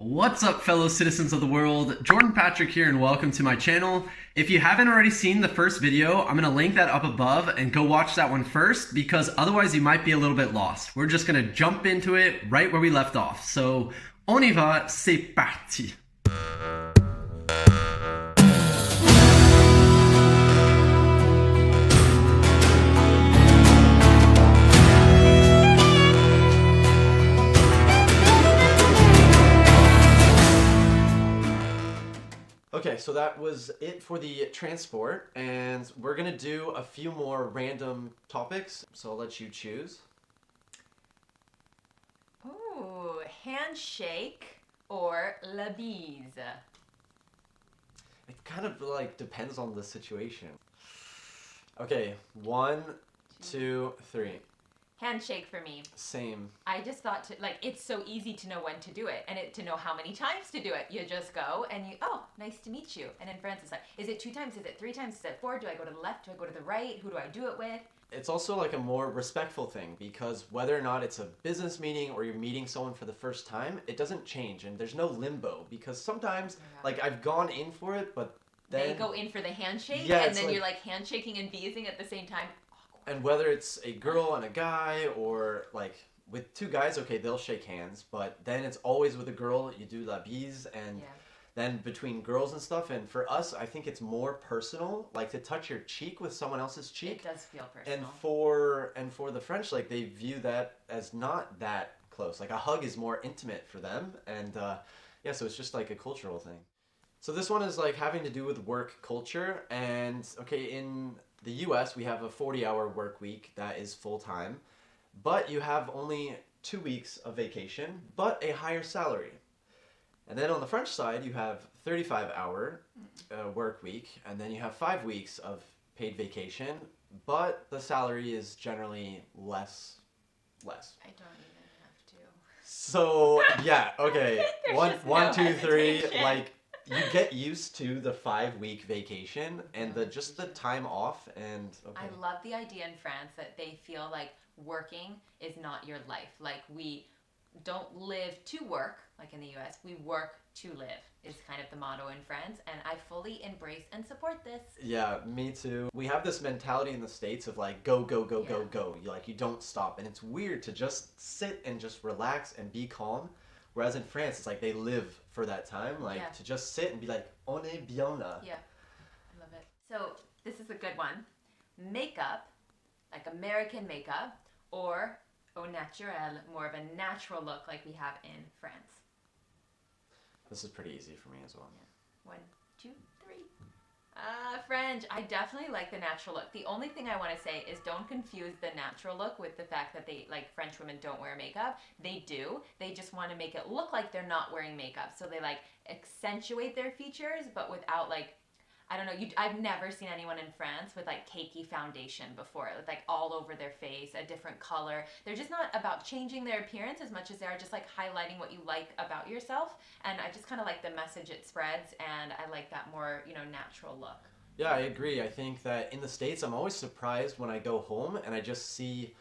What's up, fellow citizens of the world? Jordan Patrick here, and welcome to my channel. If you haven't already seen the first video, I'm going to link that up above and go watch that one first, because otherwise you might be a little bit lost. We're just going to jump into it right where we left off. So, on y va, c'est parti. Okay, so that was it for the transport, and we're gonna do a few more random topics, so I'll let you choose. Ooh, handshake or la bise? It kind of like depends on the situation. Okay, 1, 2, 3. Handshake for me. Same. I just thought it's so easy to know when to do it and to know how many times to do it. You just go and nice to meet you. And in France it's like, is it 2 times? Is it 3 times? Is it 4? Do I go to the left? Do I go to the right? Who do I do it with? It's also like a more respectful thing, because whether or not it's a business meeting or you're meeting someone for the first time, it doesn't change, and there's no limbo, because sometimes, like, I've gone in for it, but then... They go in for the handshake, yeah, and then like, you're like handshaking and bising at the same time. And whether it's a girl and a guy, or like with 2 guys, okay, they'll shake hands, but then it's always with a girl, you do la bise, and then between girls and stuff. And for us, I think it's more personal, like to touch your cheek with someone else's cheek. It does feel personal. And for the French, like, they view that as not that close. Like, a hug is more intimate for them, and yeah, so it's just like a cultural thing. So this one is like having to do with work culture, and okay, in the US, we have a 40-hour work week that is full-time, but you have only 2 weeks of vacation, but a higher salary. And then on the French side, you have 35-hour work week, and then you have 5 weeks of paid vacation, but the salary is generally less. I don't even have to. So, yeah, okay. One, two, three, hesitation. like, you get used to the 5-week vacation and just the time off, and okay. I love the idea in France that they feel like working is not your life. Like, we don't live to work, like in the US. We work to live is kind of the motto in France, and I fully embrace and support this. Yeah, me too. We have this mentality in the States of like, go, go, go, go, go. You don't stop, and it's weird to just sit and just relax and be calm. Whereas in France, it's like they live for that time, like to just sit and be like, on est bien là. Yeah, I love it. So this is a good one. Makeup, like American makeup, or au naturel, more of a natural look like we have in France. This is pretty easy for me as well. Yeah. 1, 2, 3. French. I definitely like the natural look. The only thing I want to say is don't confuse the natural look with the fact that French women don't wear makeup. They do. They just want to make it look like they're not wearing makeup. So they accentuate their features, but without I don't know. I've never seen anyone in France with cakey foundation before, with all over their face, a different color. They're just not about changing their appearance as much as they are just highlighting what you like about yourself. And I just kind of like the message it spreads, and I like that more, natural look. Yeah, I agree. I think that in the States, I'm always surprised when I go home and I just see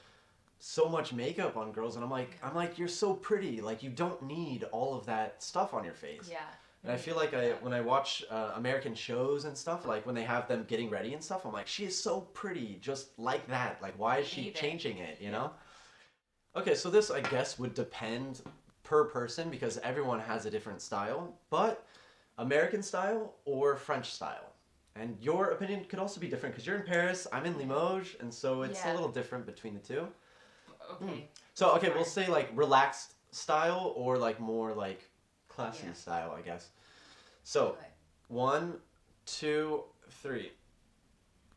so much makeup on girls, and I'm like, you're so pretty. Like, you don't need all of that stuff on your face. Yeah. And I feel like when I watch American shows and stuff, like when they have them getting ready and stuff, I'm like, she is so pretty, just like that. Like, why is she changing it, you know? Okay, so this, I guess, would depend per person, because everyone has a different style, but American style or French style? And your opinion could also be different, because you're in Paris, I'm in Limoges, and so it's a little different between the two. Okay. So, okay, we'll say relaxed style or more classy style, I guess. So, 1, 2, 3.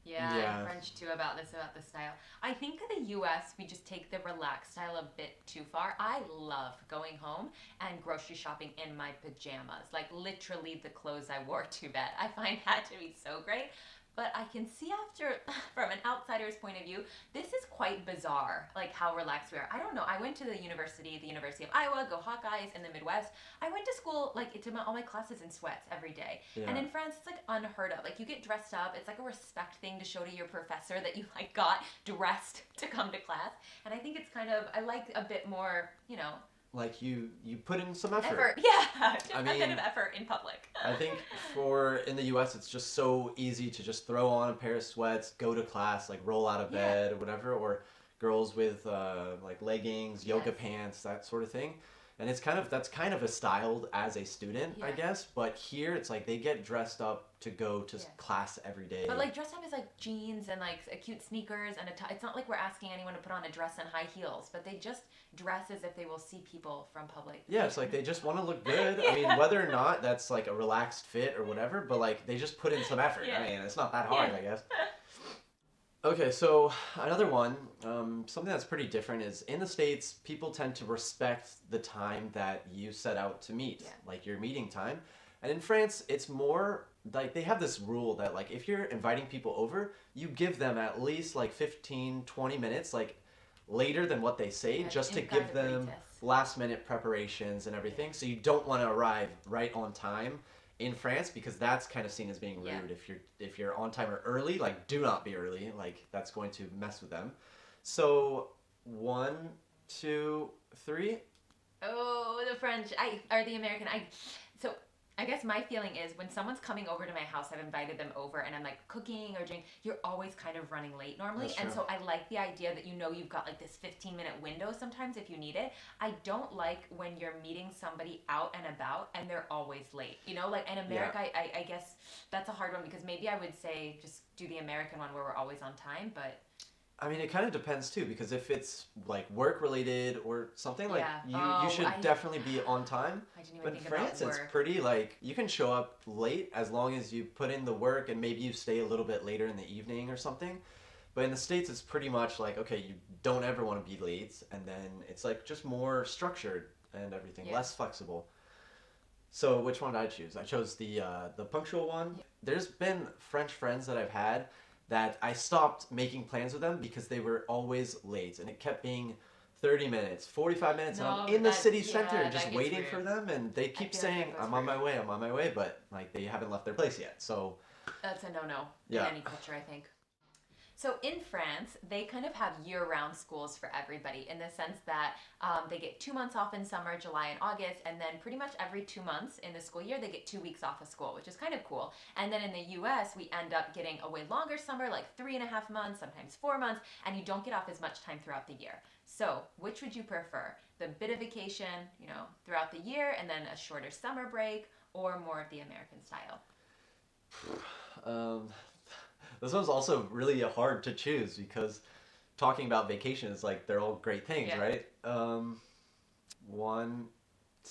Yeah, I'm French too about the style. I think in the US, we just take the relaxed style a bit too far. I love going home and grocery shopping in my pajamas, literally the clothes I wore to bed. I find that to be so great. But I can see from an outsider's point of view, this is quite bizarre, how relaxed we are. I don't know. I went to the University of Iowa, go Hawkeyes in the Midwest. I went to school, to all my classes in sweats every day. Yeah. And in France, it's unheard of. You get dressed up. It's a respect thing to show to your professor that you got dressed to come to class. And I think it's I like a bit more, like you put in some effort. Yeah, just a bit of effort in public. I think in the US, it's just so easy to just throw on a pair of sweats, go to class, like roll out of bed or whatever, or girls with like leggings, yoga pants, that sort of thing. And that's kind of a styled as a student, I guess. But here, it's like they get dressed up to go to class every day. But like dressed up is like jeans and like cute sneakers and a tie. It's not like we're asking anyone to put on a dress and high heels, but they just dress as if they will see people from public. Yeah, it's like they just want to look good. I mean, whether or not that's like a relaxed fit or whatever, but like they just put in some effort. I mean, it's not that hard, I guess. Okay, so another one, something that's pretty different is in the States, people tend to respect the time that you set out to meet, like your meeting time. And in France, it's more like they have this rule that like if you're inviting people over, you give them at least like 15, 20 minutes like later than what they say just to give them last minute preparations and everything. So you don't want to arrive right on time in France because that's kind of seen as being rude. If you're on time or early, like do not be early, like that's going to mess with them. So 1, 2, 3. Oh, the French, or the American. So I guess my feeling is when someone's coming over to my house, I've invited them over and I'm like cooking or drinking, you're always kind of running late normally. And so I like the idea that you've got like this 15-minute window sometimes if you need it. I don't like when you're meeting somebody out and about and they're always late. You know, like in America, I guess that's a hard one because maybe I would say just do the American one where we're always on time, but... I mean, it kind of depends too, because if it's like work related or something, like you should definitely be on time. I didn't even but think in France, about it's pretty like you can show up late as long as you put in the work and maybe you stay a little bit later in the evening or something. But in the States, it's pretty much like, okay, you don't ever want to be late, and then it's like just more structured and everything, less flexible. So which one did I choose? I chose the punctual one. There's been French friends that I've had that I stopped making plans with them because they were always late, and it kept being 30 minutes, 45 minutes, and I'm in the city center just waiting for them, and they keep saying, I'm on my way, but like they haven't left their place yet, so... That's a no-no in any culture, I think. So in France, they kind of have year-round schools for everybody in the sense that they get 2 months off in summer, July and August, and then pretty much every 2 months in the school year, they get 2 weeks off of school, which is kind of cool. And then in the US, we end up getting a way longer summer, like 3.5 months, sometimes 4 months, and you don't get off as much time throughout the year. So which would you prefer? The bit of vacation, throughout the year, and then a shorter summer break, or more of the American style? This one's also really hard to choose because talking about vacation is like they're all great things, right? 1,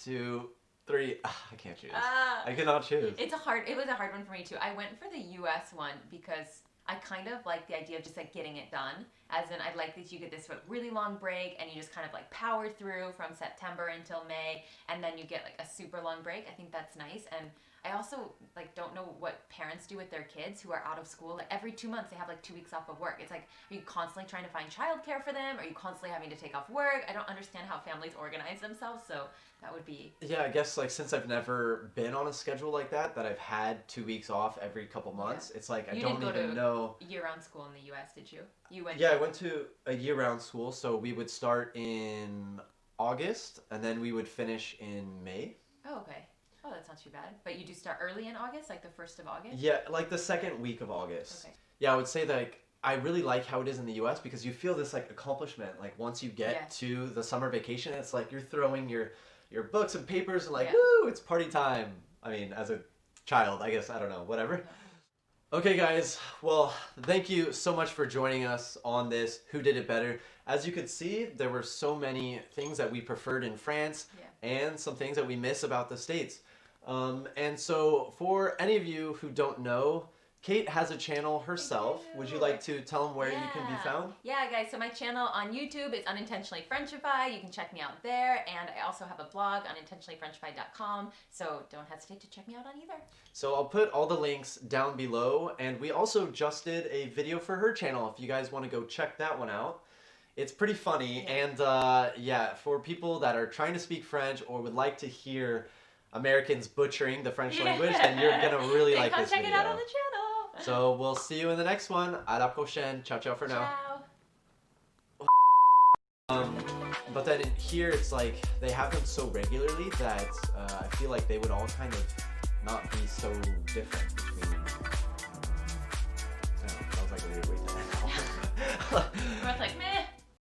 2, 3. I can't choose. I cannot choose. It was a hard one for me too. I went for the US one because I kind of like the idea of just like getting it done. As in, I like that you get this really long break and you just kind of like power through from September until May, and then you get like a super long break. I think that's nice. And I also like don't know what parents do with their kids who are out of school. Like every 2 months they have like 2 weeks off of work. It's like, are you constantly trying to find childcare for them? Are you constantly having to take off work? I don't understand how families organize themselves, so that would be... Yeah, I guess like since I've never been on a schedule like that I've had 2 weeks off every couple months, it's like I don't even know... year-round school in the US, did you? I went to a year-round school, so we would start in August and then we would finish in May. Oh, okay. Oh, that's not too bad. But you do start early in August, like the 1st of August? Yeah, like the second week of August. Okay. Yeah, I would say that like, I really like how it is in the US because you feel this like accomplishment. Like once you get to the summer vacation, it's like you're throwing your books and papers and like, woo, it's party time. I mean, as a child, I guess, I don't know, whatever. Okay, guys, well, thank you so much for joining us on this Who Did It Better. As you could see, there were so many things that we preferred in France and some things that we miss about the States. And so for any of you who don't know, Kate has a channel herself. Would you like to tell them where you can be found? Yeah, guys, so my channel on YouTube is Unintentionally Frenchified. You can check me out there. And I also have a blog, unintentionallyfrenchified.com. So don't hesitate to check me out on either. So I'll put all the links down below. And we also just did a video for her channel if you guys want to go check that one out. It's pretty funny. And for people that are trying to speak French or would like to hear Americans butchering the French language, then you're going to really like this video. Check it out on the channel. So we'll see you in the next one. À la prochaine. Ciao, ciao for now. Ciao. But then here it's like they have them so regularly that I feel like they would all kind of not be so different between. I don't know, that was like a weird way to end.